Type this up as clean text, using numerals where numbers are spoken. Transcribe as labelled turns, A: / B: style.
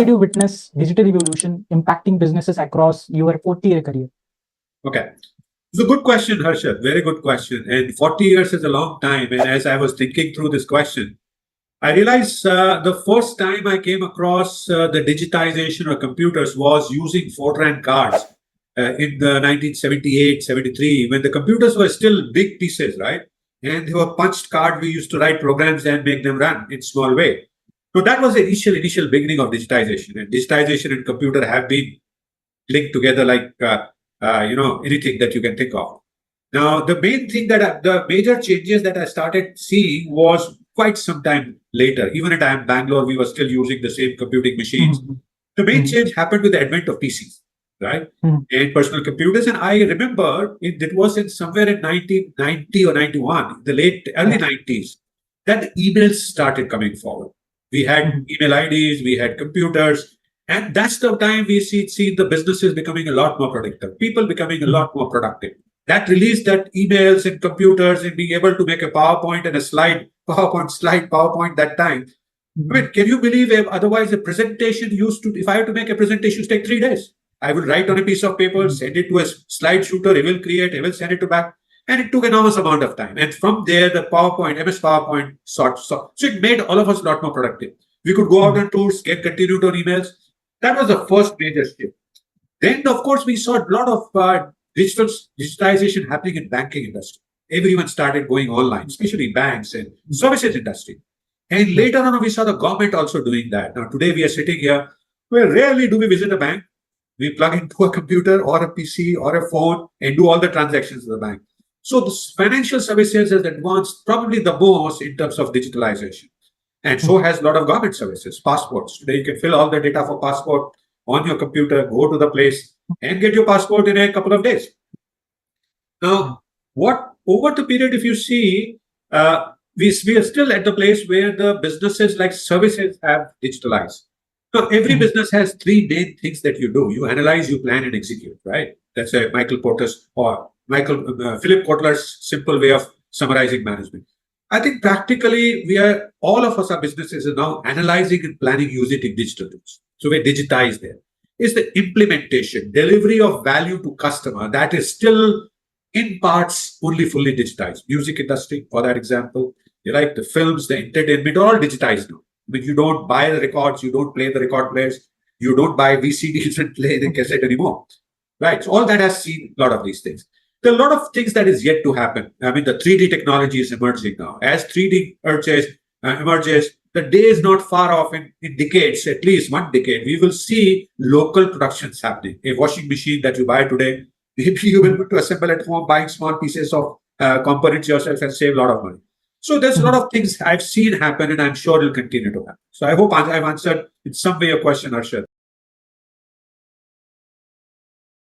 A: did you witness digital evolution impacting businesses across your 40-year career?
B: Okay. It's a good question, Harshad. Very good question. And 40 years is a long time. And as I was thinking through this question, I realized the first time I came across the digitization of computers was using Fortran cards in the 1978, 73, when the computers were still big pieces, right? And they were punched cards. We used to write programs and make them run in small way. So that was the initial beginning of digitization. And digitization and computer have been linked together like, anything that you can think of. Now, the main thing the major changes that I started seeing was quite some time later. Even at Bangalore, we were still using the same computing machines.
A: Mm-hmm.
B: The main change happened with the advent of PCs, right?
A: Mm-hmm.
B: And personal computers. And I remember it was in somewhere in 1990 or 91, the early 90s, that emails started coming forward. We had email IDs, we had computers, and that's the time we see the businesses becoming a lot more productive, people becoming a lot more productive. That released that emails and computers and being able to make a PowerPoint and a PowerPoint that time. I mean, can you believe otherwise a presentation if I have to make a presentation, it take 3 days. I will write on a piece of paper, send it to a slide shooter, he will send it to back. And it took enormous amount of time. And from there, the MS PowerPoint so it made all of us a lot more productive. We could go out on tours, get continued on emails. That was the first major shift. Then, of course, we saw a lot of digitalization happening in banking industry. Everyone started going online, especially banks and services industry. And later on, we saw the government also doing that. Now, today we are sitting here, where rarely do we visit a bank. We plug into a computer or a PC or a phone and do all the transactions of the bank. So the financial services has advanced probably the most in terms of digitalization. And so has a lot of government services, passports. Today you can fill all the data for passport on your computer, go to the place and get your passport in a couple of days. Now, over the period, if you see, we are still at the place where the businesses like services have digitalized. So every business has 3 main things that you do. You analyze, you plan, and execute, right? That's a Philip Kotler's simple way of summarizing management. I think practically all of us, our businesses are now analyzing and planning using digital tools. So we're digitized there. It's the implementation, delivery of value to customer that is still in parts only fully digitized. Music industry, for that example, you like the films, the entertainment, all digitized now. I mean, you don't buy the records, you don't play the record players, you don't buy VCDs and play the cassette anymore. Right. So all that has seen a lot of these things. There are a lot of things that is yet to happen. I mean, the 3D technology is emerging now. As 3D emerges, the day is not far off in decades, at least 1 decade, we will see local productions happening. A washing machine that you buy today, maybe you will be able to assemble at home, buying small pieces of components yourself and save a lot of money. So there's a lot of things I've seen happen and I'm sure it will continue to happen. So I hope I've answered in some way your question, Arshad.